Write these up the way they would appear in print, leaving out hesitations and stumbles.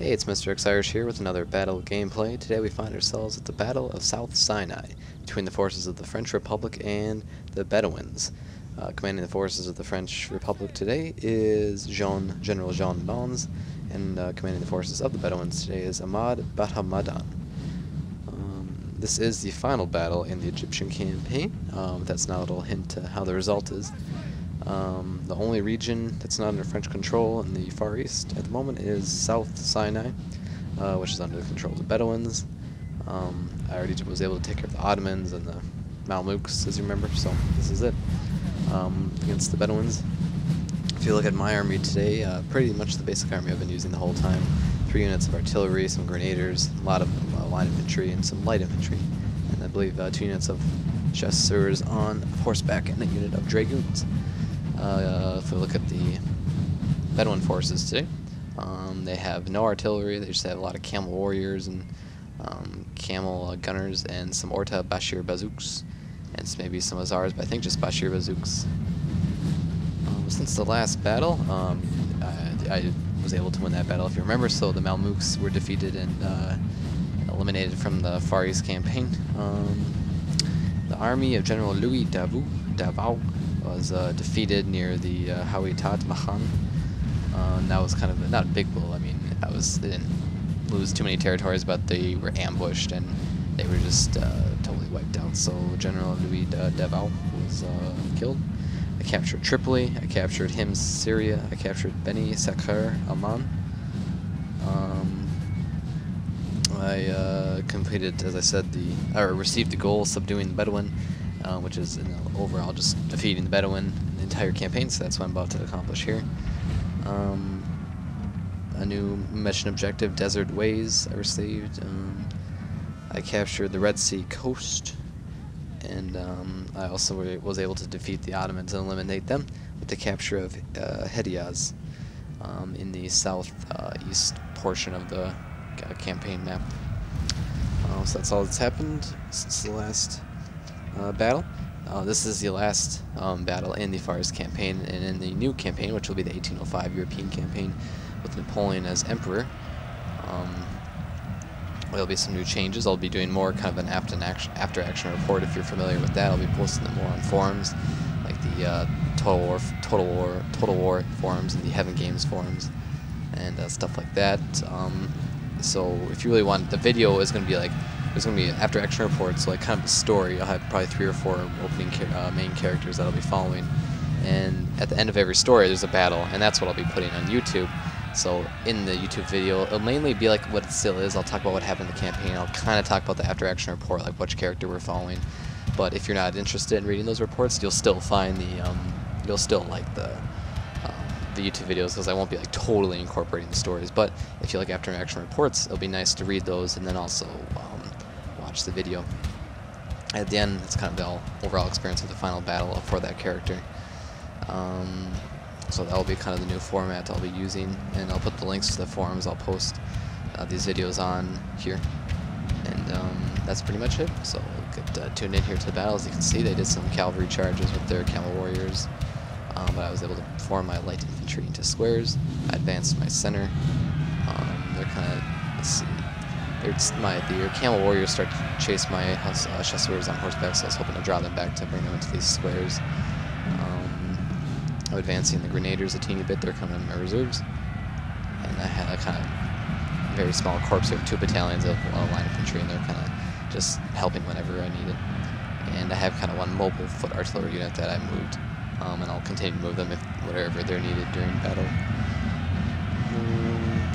Hey, it's Mr. X Irish here with another battle gameplay. Today we find ourselves at the Battle of South Sinai, between the forces of the French Republic and the Bedouins. Commanding the forces of the French Republic today is General Jean Lannes, and commanding the forces of the Bedouins today is Ahmad Bahamadan. This is the final battle in the Egyptian campaign. That's now a little hint to how the result is. The only region that's not under French control in the Far East at the moment is South Sinai, which is under the control of the Bedouins. I already was able to take care of the Ottomans and the Mamelukes, as you remember, so this is it against the Bedouins. If you look at my army today, pretty much the basic army I've been using the whole time. 3 units of artillery, some grenadiers, a lot of line infantry, and some light infantry. And I believe 2 units of chasseurs on horseback and a unit of dragoons. If we look at the Bedouin forces today, they have no artillery, they just have a lot of camel warriors and camel gunners and some Orta Bashir bazooks, and maybe some Azars, but I think just Bashir bazooks. Since the last battle, I was able to win that battle, if you remember, so the Mamelukes were defeated and eliminated from the Far East campaign. The army of General Louis Davao was defeated near the Hawitat Mahan. And that was kind of not a big blow. I mean, they didn't lose too many territories, but they were ambushed and they were just totally wiped out. So General Louis Davao was killed. I captured Tripoli. I captured Hims, Syria. I captured Beni Sakhr, Amman. I completed, as I said, received the goal of subduing the Bedouin, which is overall just defeating the Bedouin in the entire campaign, so that's what I'm about to accomplish here. A new mission objective, Desert Ways, I received. I captured the Red Sea coast, and I also was able to defeat the Ottomans and eliminate them with the capture of Hejaz in the southeast portion of the campaign map. So that's all that's happened since the last battle. This is the last battle in the Far East campaign, and in the new campaign, which will be the 1805 European campaign with Napoleon as emperor, there'll be some new changes. I'll be doing more kind of an after-action report. If you're familiar with that, I'll be posting them more on forums, like the Total War forums and the Heaven Games forums, and stuff like that. So if you really want, the video is going to be like, there's going to be an after-action report, so like kind of a story. I'll have probably 3 or 4 opening main characters that I'll be following, and at the end of every story there's a battle, and that's what I'll be putting on YouTube. So in the YouTube video, it'll mainly be like what it still is. I'll talk about what happened in the campaign. I'll kind of talk about the after-action report, like which character we're following. But if you're not interested in reading those reports, you'll still find the, you'll still like the YouTube videos, because I won't be like totally incorporating the stories. But if you like after-action reports, it'll be nice to read those and then also watch the video. At the end, it's kind of the overall experience of the final battle for that character. So that will be kind of the new format I'll be using, and I'll put the links to the forums I'll post these videos on here. And that's pretty much it. So get tuned in here to the battle. As you can see, they did some cavalry charges with their camel warriors, but I was able to form my light infantry into squares. I advanced my center. They're kind of, let's see, the camel warriors start to chase my chasseurs on horseback, so I was hoping to draw them back to bring them into these squares. I'm advancing the grenadiers a teeny bit. They're coming in my reserves, and I had a kind of very small corps here, 2 battalions of line infantry, and they're kind of just helping whenever I need it. And I have kind of 1 mobile foot artillery unit that I moved, and I'll continue to move them if whatever they're needed during battle.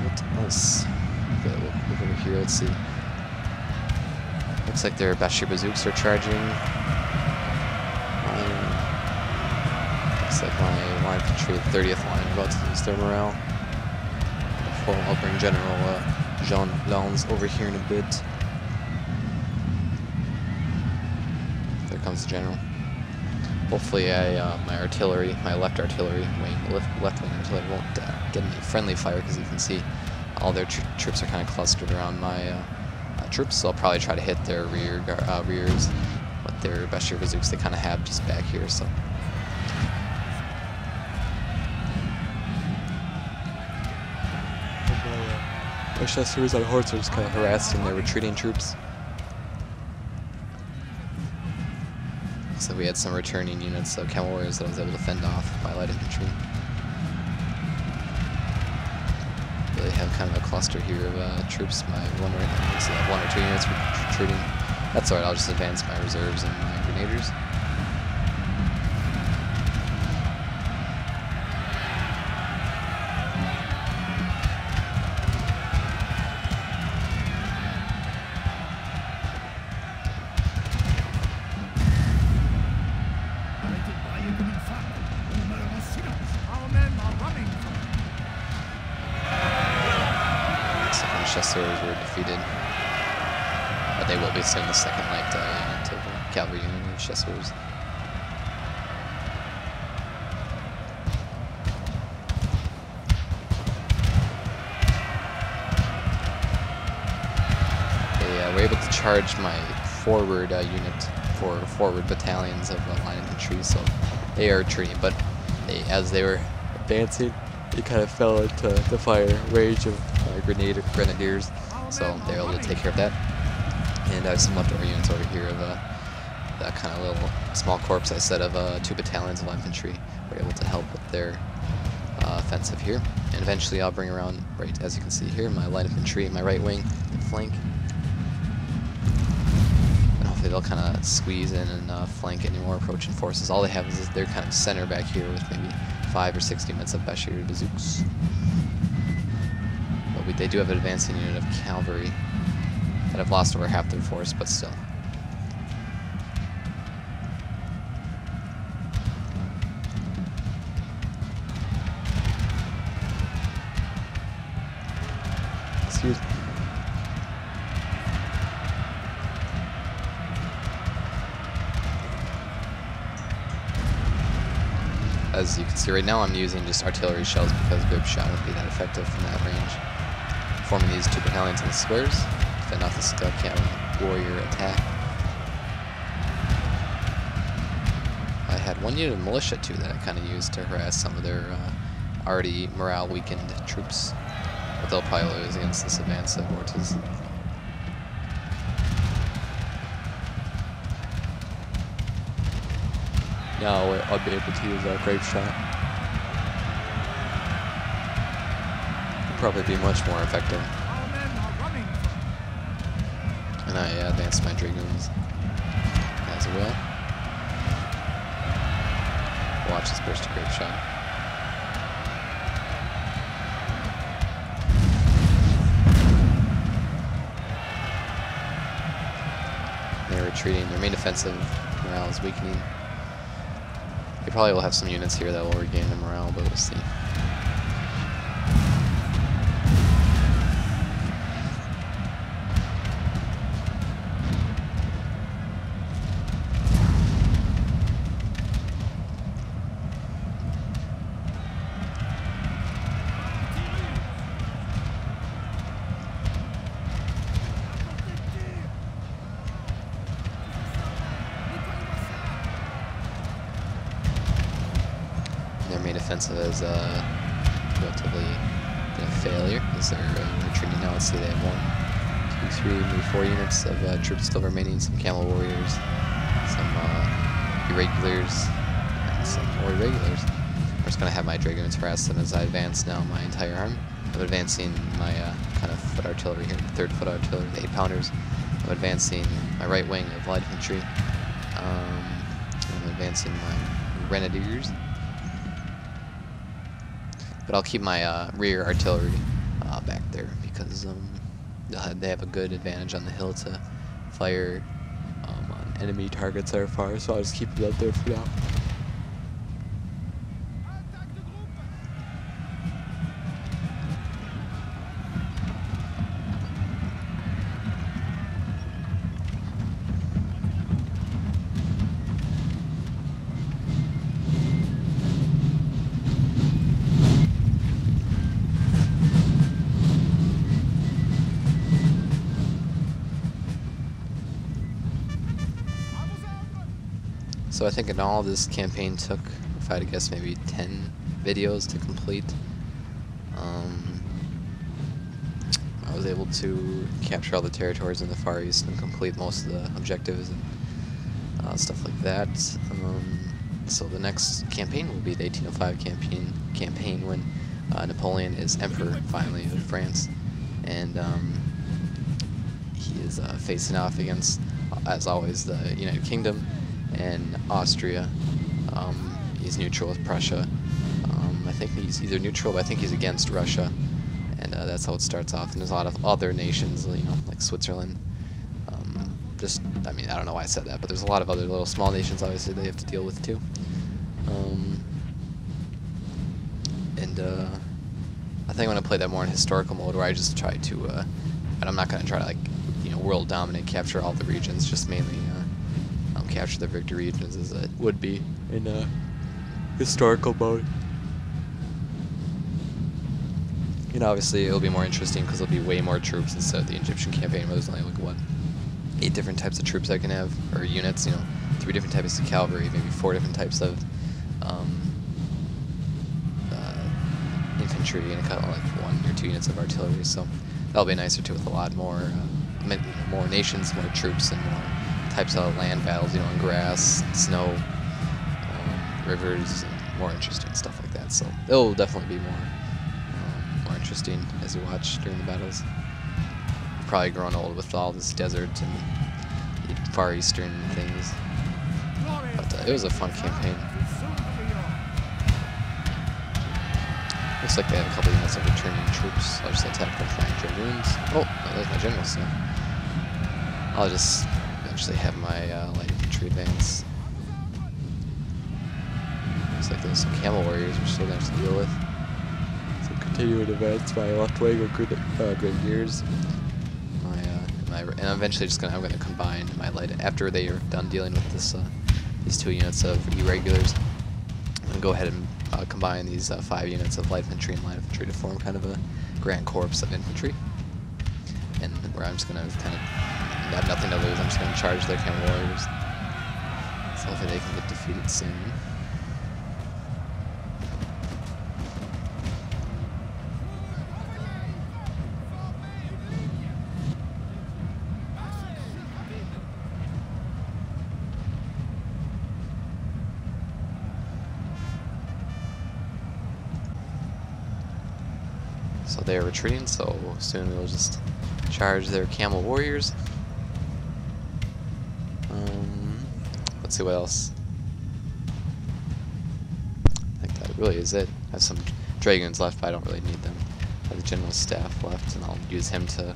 What else? Okay, we'll look over here. Let's see. Looks like their Bashir bazooks are charging. Looks like my line infantry, the 30th line, are about to lose their morale. I'll bring General Jean Lannes over here in a bit. There comes the general. Hopefully, my artillery, my left artillery wing, left wing artillery, won't get any friendly fire, because you can see all their troops are kind of clustered around my troops. So I'll probably try to hit their rears with their Bashir bazooks they kind of have just back here. So. Our chasseurs on horse are just kind of harassing their retreating troops. So we had some returning units of cavalry warriors that I was able to fend off by light infantry. Really have kind of a cluster here of troops. My one right now is 1 or 2 units retreating. That's alright, I'll just advance my reserves and my grenadiers. Chasseurs were defeated, but they will be soon. The second light unit of cavalry unit of chasseurs. They were able to charge my forward unit for forward battalions of line infantry, so they are retreating. But as they were advancing, they kind of fell into the fire range of grenadiers, so they're able to take care of that. And I have some leftover units over here of that kind of little small corps I said of 2 battalions of infantry. We're able to help with their offensive here. And eventually I'll bring around, right as you can see here, my light infantry, my right wing, and flank. And hopefully they'll kind of squeeze in and flank any more approaching forces. All they have is their kind of center back here with maybe 5 or 6 units of Bashir bazooks. But they do have an advancing unit of cavalry that have lost over half their force, but still. Excuse me. As you can see right now, I'm using just artillery shells because grape shot won't be that effective from that range. Forming these 2 battalions in the squares, fend off this cavalry warrior attack. I had 1 unit of militia too that I kind of used to harass some of their already morale weakened troops, but they'll probably lose against this advance of horses. Now I'll be able to use our grape shot. It'll probably be much more effective. And I advanced my dragoons as well. Watch this burst of grape shot. They're retreating. Their main defensive morale is weakening. They probably will have some units here that will regain the morale, but we'll see. Their main offensive is relatively been a failure as they're retreating now. Let's see, they have 1, 2, 3, maybe 4 units of troops still remaining, some camel warriors, some irregulars, and some more irregulars. I'm just going to have my dragoons harass them as I advance now my entire army. I'm advancing my kind of foot artillery here, the 3rd foot artillery, the 8-pounders. I'm advancing my right wing of light infantry. I'm advancing my grenadiers. But I'll keep my rear artillery back there because they have a good advantage on the hill to fire on enemy targets that are far, so I'll just keep it out there for now. So I think in all this campaign took, if I had to guess, maybe 10 videos to complete. I able to capture all the territories in the Far East and complete most of the objectives and stuff like that. So the next campaign will be the 1805 campaign when Napoleon is emperor finally of France, and he is facing off against, as always, the United Kingdom and Austria. He's neutral with Prussia. I think he's either neutral, but I think he's against Russia, and that's how it starts off. And there's a lot of other nations, like Switzerland. I mean, I don't know why I said that, but there's a lot of other little small nations, obviously, they have to deal with too. I think I'm gonna play that more in historical mode, where I just try to, and I'm not gonna try to world dominate, capture all the regions, just mainly capture the victory regions as it would be in historical mode. Obviously it'll be more interesting because there'll be way more troops instead of the Egyptian campaign where there's only like, what, 8 different types of troops I can have, or units, 3 different types of cavalry, maybe 4 different types of infantry, and kind of like 1 or 2 units of artillery. So that'll be nicer too, with a lot more, more nations, more troops, and more types of land battles, in grass, snow, rivers, and more interesting stuff like that. So it'll definitely be more interesting as you watch during the battles. You're probably growing old with all this desert and Far Eastern things, but it was a fun campaign. Looks like they have a couple units of returning troops. I'll just attack them flying dragoons. Oh, there's my general stuff. I'll just eventually have my light infantry advance. Looks like there's some camel warriors we're still going to have to deal with. So continue to advance my left wing of grenadiers. And I'm eventually I'm going to combine my light after they are done dealing with this these 2 units of irregulars. I'm going to go ahead and combine these 5 units of light infantry and light infantry to form kind of a grand corps of infantry. And where I'm just going to kind of have nothing to lose, I'm just going to charge their camel warriors. So hopefully they can get defeated soon. So they are retreating, so soon we'll just charge their camel warriors. Let's see what else. I think that really is it. I have some dragoons left, but I don't really need them. I have the general staff left, and I'll use him to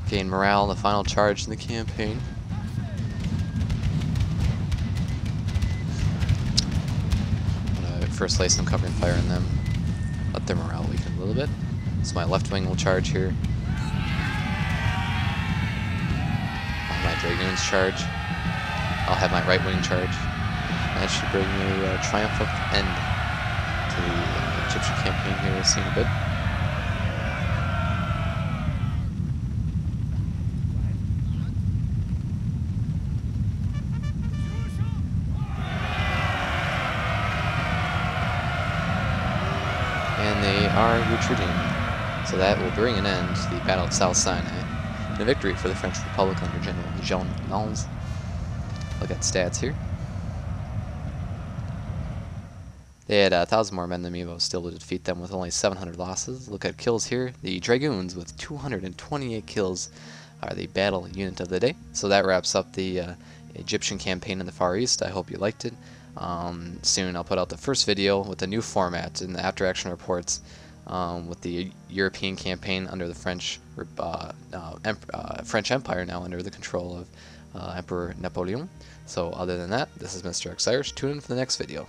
gain morale in the final charge in the campaign. I'm gonna first lay some covering fire on them, let their morale weaken a little bit. So my left wing will charge here. I'll have my dragoons charge. I'll have my right wing charge. And that should bring a triumphant end to the Egyptian campaign here. We'll see in a bit. And they are retreating. So that will bring an end to the Battle of South Sinai, and a victory for the French Republic under General Jean Lannes. Look at stats here. They had 1,000 more men than me, but was still to defeat them with only 700 losses. Look at kills here. The Dragoons with 228 kills are the battle unit of the day. So that wraps up the Egyptian campaign in the Far East. I hope you liked it. Soon I'll put out the first video with the new format and the after-action reports with the European campaign under the French Empire, now under the control of Emperor Napoleon. So other than that, this is Mr. X Irish. Tune in for the next video.